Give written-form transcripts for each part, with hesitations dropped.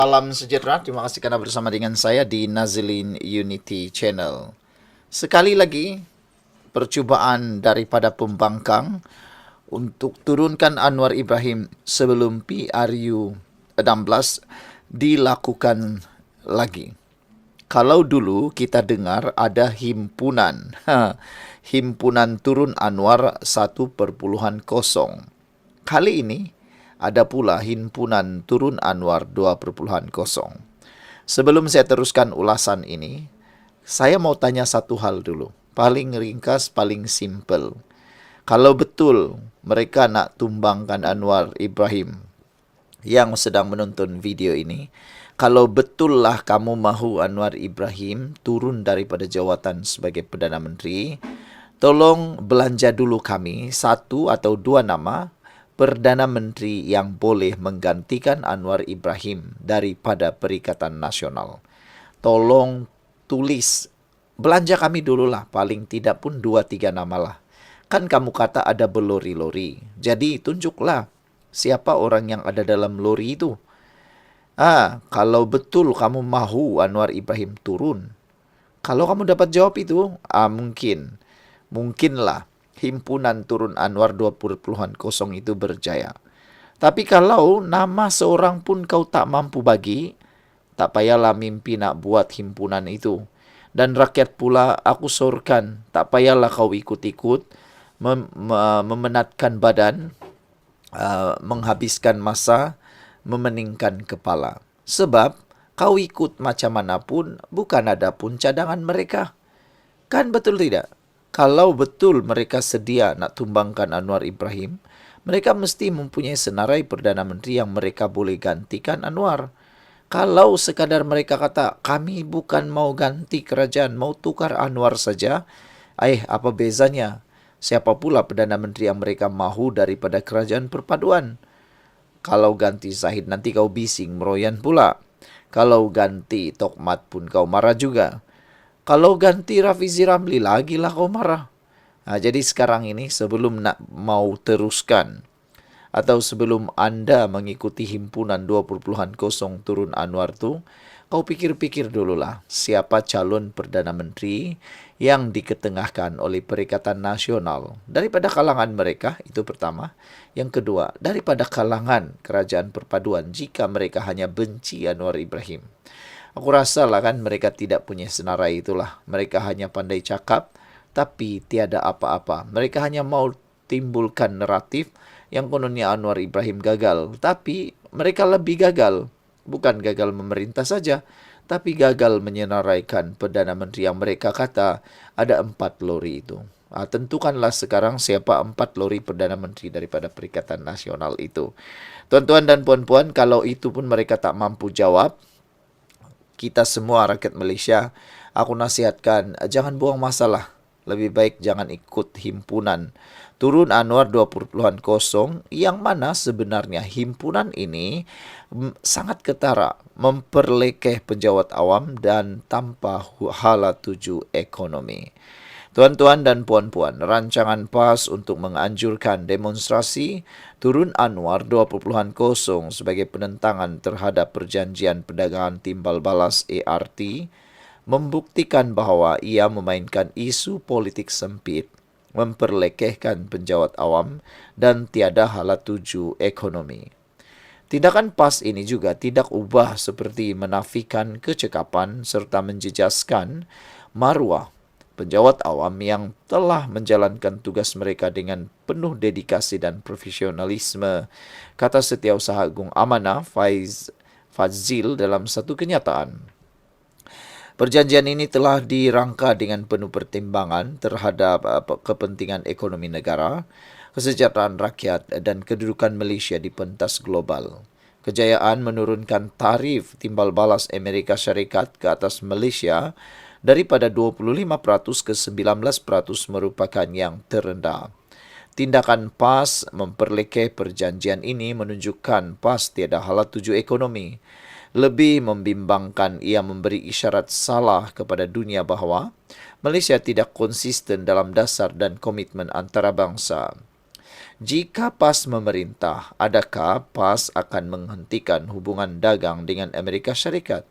Salam sejahtera, terima kasih karena bersama dengan saya di Nazilin Unity Channel. Sekali lagi, percubaan daripada pembangkang untuk turunkan Anwar Ibrahim sebelum PRU 16 dilakukan lagi. Kalau dulu kita dengar ada himpunan, himpunan turun Anwar 1,0. Kali ini ada pula himpunan turun Anwar 2,0. Sebelum saya teruskan ulasan ini, saya mau tanya satu hal dulu. Paling ringkas, paling simple. Kalau betul mereka nak tumbangkan Anwar Ibrahim yang sedang menonton video ini, kalau betullah kamu mahu Anwar Ibrahim turun daripada jawatan sebagai Perdana Menteri, tolong belanja dulu kami satu atau dua nama Perdana Menteri yang boleh menggantikan Anwar Ibrahim daripada Perikatan Nasional. Tolong tulis, belanja kami dululah, paling tidak pun 2-3 nama lah. Kan kamu kata ada berlori-lori, jadi tunjuklah siapa orang yang ada dalam lori itu. Kalau betul kamu mahu Anwar Ibrahim turun, kalau kamu dapat jawab itu, mungkinlah himpunan turun Anwar 2,0 itu berjaya. Tapi kalau nama seorang pun kau tak mampu bagi, tak payahlah mimpi nak buat himpunan itu. Dan rakyat pula aku sorkan, tak payahlah kau ikut-ikut memenatkan badan, menghabiskan masa, memeningkan kepala. Sebab kau ikut macam mana pun, bukan ada pun cadangan mereka. Kan betul tidak? Kalau betul mereka sedia nak tumbangkan Anwar Ibrahim, mereka mesti mempunyai senarai Perdana Menteri yang mereka boleh gantikan Anwar. Kalau sekadar mereka kata, kami bukan mau ganti kerajaan, mau tukar Anwar saja, apa bezanya? Siapa pula Perdana Menteri yang mereka mahu daripada kerajaan perpaduan? Kalau ganti Zahid nanti kau bising meroyan pula. Kalau ganti Tokmat pun kau marah juga. Kalau ganti Rafizi Ramli lagilah kau marah. Jadi sekarang ini sebelum nak mau teruskan atau sebelum anda mengikuti himpunan 2,0 turun Anwar tu, kau pikir-pikir dululah siapa calon Perdana Menteri yang diketengahkan oleh Perikatan Nasional daripada kalangan mereka, itu pertama. Yang kedua, daripada kalangan Kerajaan Perpaduan jika mereka hanya benci Anwar Ibrahim. Aku rasa lah kan mereka tidak punya senarai itulah. Mereka hanya pandai cakap tapi tiada apa-apa. Mereka hanya mau timbulkan naratif yang kononnya Anwar Ibrahim gagal. Tapi mereka lebih gagal. Bukan gagal memerintah saja, tapi gagal menyenaraikan Perdana Menteri yang mereka kata ada 4 lori itu. Tentukanlah sekarang siapa 4 lori Perdana Menteri daripada Perikatan Nasional itu. Tuan-tuan dan puan-puan, kalau itu pun mereka tak mampu jawab, kita semua rakyat Malaysia, aku nasihatkan jangan buang masalah. Lebih baik jangan ikut himpunan turun Anwar 2,0 yang mana sebenarnya himpunan ini sangat ketara, memperlekeh penjawat awam dan tanpa hala tuju ekonomi. Tuan-tuan dan puan-puan, rancangan PAS untuk menganjurkan demonstrasi turun Anwar 2,0 sebagai penentangan terhadap Perjanjian Perdagangan Timbal Balas ART membuktikan bahawa ia memainkan isu politik sempit, memperlekehkan penjawat awam dan tiada hala tuju ekonomi. Tindakan PAS ini juga tidak ubah seperti menafikan kecekapan serta menjejaskan maruah penjawat awam yang telah menjalankan tugas mereka dengan penuh dedikasi dan profesionalisme, kata Setiausaha Agung Amanah Fazil dalam satu kenyataan. Perjanjian ini telah dirangka dengan penuh pertimbangan terhadap kepentingan ekonomi negara, kesejahteraan rakyat dan kedudukan Malaysia di pentas global. Kejayaan menurunkan tarif timbal balas Amerika Syarikat ke atas Malaysia daripada 25% ke 19% merupakan yang terendah. Tindakan PAS memperlekeh perjanjian ini menunjukkan PAS tiada hala tuju ekonomi. Lebih membimbangkan ia memberi isyarat salah kepada dunia bahawa Malaysia tidak konsisten dalam dasar dan komitmen antarabangsa. Jika PAS memerintah, adakah PAS akan menghentikan hubungan dagang dengan Amerika Syarikat?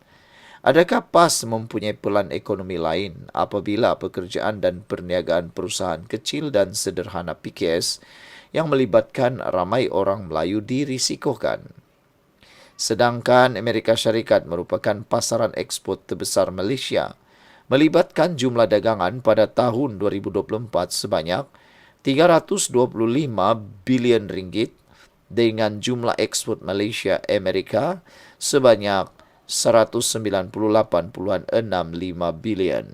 Adakah PAS mempunyai pelan ekonomi lain apabila pekerjaan dan perniagaan perusahaan kecil dan sederhana PKS yang melibatkan ramai orang Melayu dirisikokan? Sedangkan Amerika Syarikat merupakan pasaran ekspor terbesar Malaysia, melibatkan jumlah dagangan pada tahun 2024 sebanyak 325 bilion ringgit dengan jumlah ekspor Malaysia Amerika sebanyak 198.65 bilion.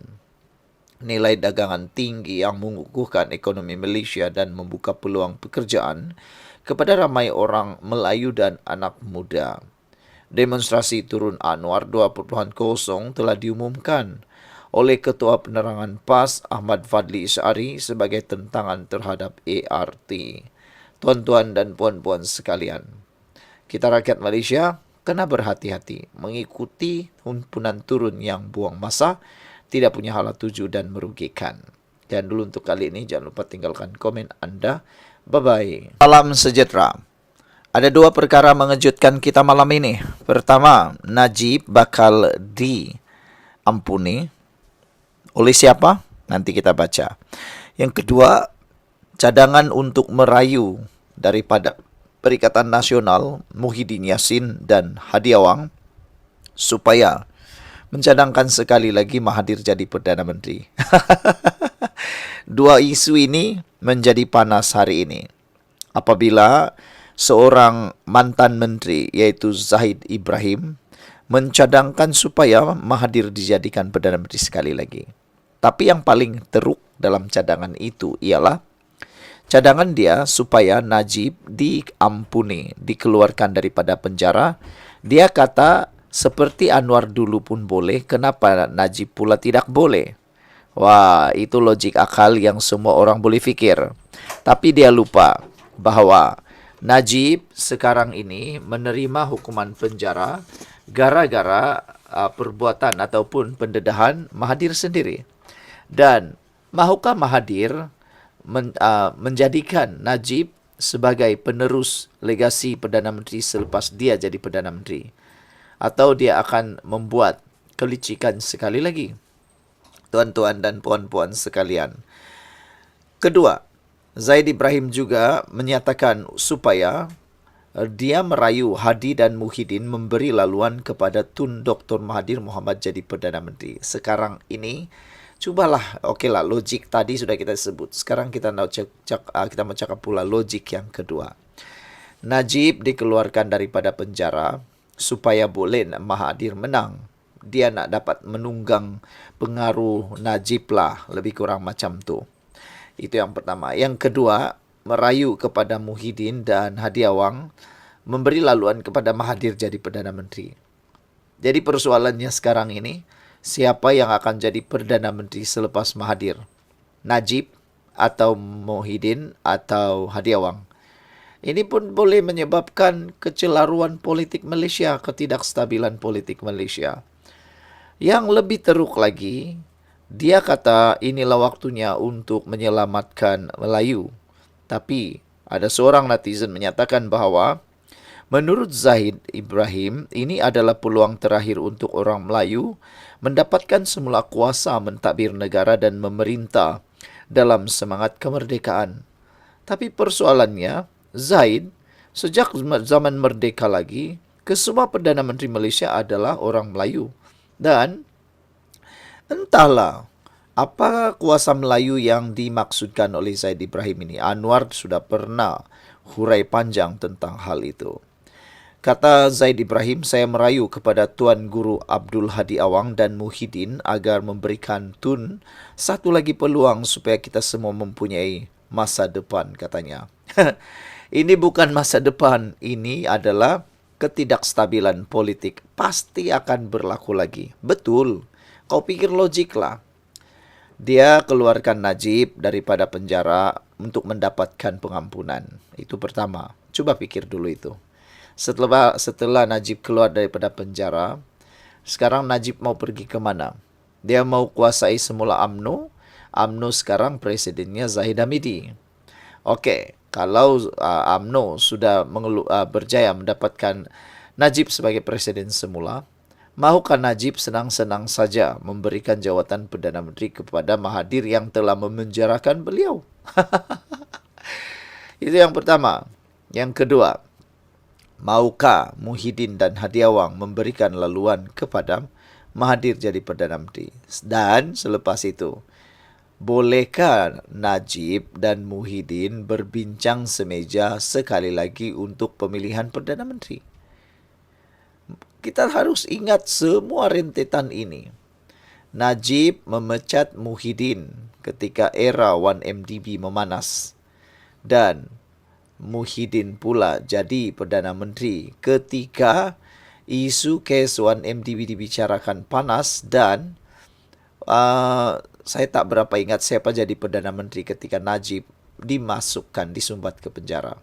Nilai dagangan tinggi yang mengukuhkan ekonomi Malaysia dan membuka peluang pekerjaan kepada ramai orang Melayu dan anak muda. Demonstrasi turun Anwar 2.0 telah diumumkan oleh Ketua Penerangan PAS Ahmad Fadli Isyari sebagai tentangan terhadap ART. Tuan-tuan dan puan-puan sekalian, kita rakyat Malaysia kena berhati-hati mengikuti himpunan turun yang buang masa, tidak punya hala tuju dan merugikan. Dan dulu untuk kali ini, jangan lupa tinggalkan komen anda. Bye-bye. Salam sejahtera. Ada dua perkara mengejutkan kita malam ini. Pertama, Najib bakal diampuni. Oleh siapa? Nanti kita baca. Yang kedua, cadangan untuk merayu daripada Perikatan Nasional Muhyiddin Yassin dan Hadi Awang supaya mencadangkan sekali lagi Mahathir jadi Perdana Menteri. Dua isu ini menjadi panas hari ini. Apabila seorang mantan menteri yaitu Zahid Ibrahim mencadangkan supaya Mahathir dijadikan Perdana Menteri sekali lagi. Tapi yang paling teruk dalam cadangan itu ialah cadangan dia supaya Najib diampuni, dikeluarkan daripada penjara. Dia kata seperti Anwar dulu pun boleh, kenapa Najib pula tidak boleh? Wah, itu logik akal yang semua orang boleh fikir. Tapi dia lupa bahawa Najib sekarang ini menerima hukuman penjara gara-gara perbuatan ataupun pendedahan Mahathir sendiri. Dan mahukah Mahathir menjadikan Najib sebagai penerus legasi Perdana Menteri selepas dia jadi Perdana Menteri? Atau dia akan membuat kelicikan sekali lagi? Tuan-tuan dan puan-puan sekalian. Kedua, Zahid Ibrahim juga menyatakan supaya dia merayu Hadi dan Muhyiddin memberi laluan kepada Tun Dr. Mahathir Mohamad jadi Perdana Menteri. Sekarang ini, cubalah, okeylah, logik tadi sudah kita sebut. Sekarang kita mau cakap pula logik yang kedua. Najib dikeluarkan daripada penjara supaya boleh Mahathir menang. Dia nak dapat menunggang pengaruh Najib lah, lebih kurang macam tu. Itu yang pertama. Yang kedua, merayu kepada Muhyiddin dan Hadi Awang memberi laluan kepada Mahathir jadi Perdana Menteri. Jadi persoalannya sekarang ini, siapa yang akan jadi Perdana Menteri selepas Mahathir? Najib atau Muhyiddin atau Hadi Awang? Ini pun boleh menyebabkan kecelaruan politik Malaysia, ketidakstabilan politik Malaysia. Yang lebih teruk lagi, dia kata inilah waktunya untuk menyelamatkan Melayu. Tapi ada seorang netizen menyatakan bahawa menurut Zahid Ibrahim, ini adalah peluang terakhir untuk orang Melayu mendapatkan semula kuasa mentadbir negara dan memerintah dalam semangat kemerdekaan. Tapi persoalannya, Zahid, sejak zaman merdeka lagi, kesemua Perdana Menteri Malaysia adalah orang Melayu. Dan entahlah apa kuasa Melayu yang dimaksudkan oleh Zahid Ibrahim ini. Anwar sudah pernah hurai panjang tentang hal itu. Kata Zahid Ibrahim, saya merayu kepada Tuan Guru Abdul Hadi Awang dan Muhyiddin agar memberikan Tun satu lagi peluang supaya kita semua mempunyai masa depan, katanya. Ini bukan masa depan, ini adalah ketidakstabilan politik. Pasti akan berlaku lagi. Betul, kau pikir logik lah. Dia keluarkan Najib daripada penjara untuk mendapatkan pengampunan. Itu pertama. Coba pikir dulu itu. Setelah Najib keluar daripada penjara, sekarang Najib mau pergi ke mana? Dia mau kuasai semula UMNO. UMNO sekarang presidennya Zahid Hamidi. Okey, kalau UMNO sudah berjaya mendapatkan Najib sebagai presiden semula, mahukah Najib senang-senang saja memberikan jawatan Perdana Menteri kepada Mahathir yang telah memenjarakan beliau? Itu yang pertama. Yang kedua, maukah Muhyiddin dan Hadiawang memberikan laluan kepada Mahathir jadi Perdana Menteri? Dan selepas itu, bolehkah Najib dan Muhyiddin berbincang semeja sekali lagi untuk pemilihan Perdana Menteri? Kita harus ingat semua rentetan ini. Najib memecat Muhyiddin ketika era 1MDB memanas. Dan Muhyiddin pula jadi Perdana Menteri ketika isu kes 1MDB dibicarakan panas dan saya tak berapa ingat siapa jadi Perdana Menteri ketika Najib dimasukkan, disumbat ke penjara.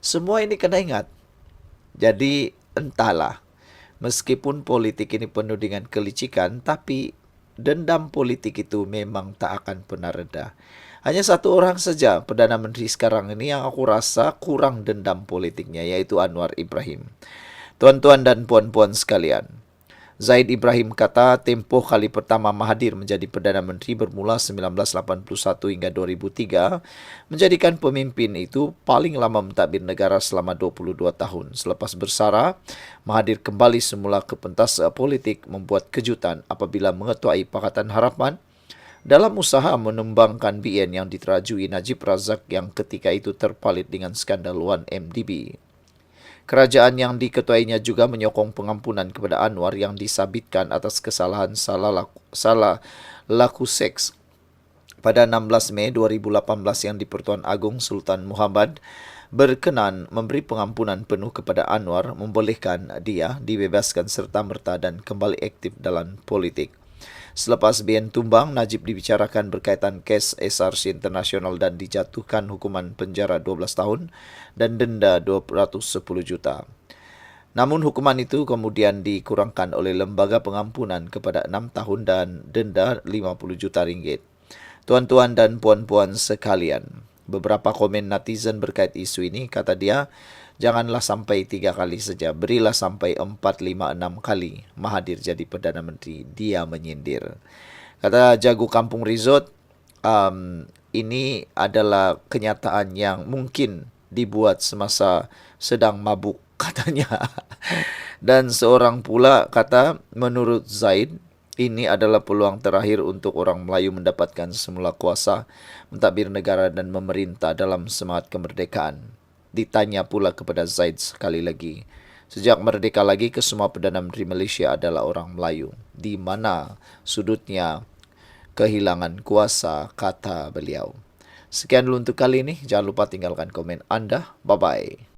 Semua ini kena ingat. Jadi entahlah, meskipun politik ini penuh dengan kelicikan, tapi dendam politik itu memang tak akan pernah reda. Hanya satu orang saja Perdana Menteri sekarang ini yang aku rasa kurang dendam politiknya, yaitu Anwar Ibrahim. Tuan-tuan dan puan-puan sekalian, Zaid Ibrahim kata tempoh kali pertama Mahathir menjadi Perdana Menteri bermula 1981 hingga 2003 menjadikan pemimpin itu paling lama mentadbir negara selama 22 tahun. Selepas bersara, Mahathir kembali semula ke pentas politik membuat kejutan apabila mengetuai Pakatan Harapan dalam usaha menumbangkan BN yang diterajui Najib Razak yang ketika itu terpalit dengan skandal 1MDB. Kerajaan yang diketuainya juga menyokong pengampunan kepada Anwar yang disabitkan atas kesalahan salah laku seks pada 16 Mei 2018 yang di-Pertuan Agong Sultan Muhammad berkenan memberi pengampunan penuh kepada Anwar, membolehkan dia dibebaskan serta-merta dan kembali aktif dalam politik. Selepas BN tumbang, Najib dibicarakan berkaitan kes SRC Internasional dan dijatuhkan hukuman penjara 12 tahun dan denda 210 juta. Namun hukuman itu kemudian dikurangkan oleh Lembaga Pengampunan kepada 6 tahun dan denda 50 juta ringgit. Tuan-tuan dan puan-puan sekalian, beberapa komen netizen berkait isu ini, kata dia, janganlah sampai 3 kali saja, berilah sampai 4, 5, 6 kali Mahathir jadi Perdana Menteri. Dia menyindir. Kata Jagu Kampung Resort, ini adalah kenyataan yang mungkin dibuat semasa sedang mabuk, katanya. Dan seorang pula kata, menurut Zaid, ini adalah peluang terakhir untuk orang Melayu mendapatkan semula kuasa, mentadbir negara dan memerintah dalam semangat kemerdekaan. Ditanya pula kepada Zaid sekali lagi, sejak merdeka lagi kesemua Perdana Menteri Malaysia adalah orang Melayu. Di mana sudutnya kehilangan kuasa, kata beliau. Sekian dulu untuk kali ini. Jangan lupa tinggalkan komen anda. Bye-bye.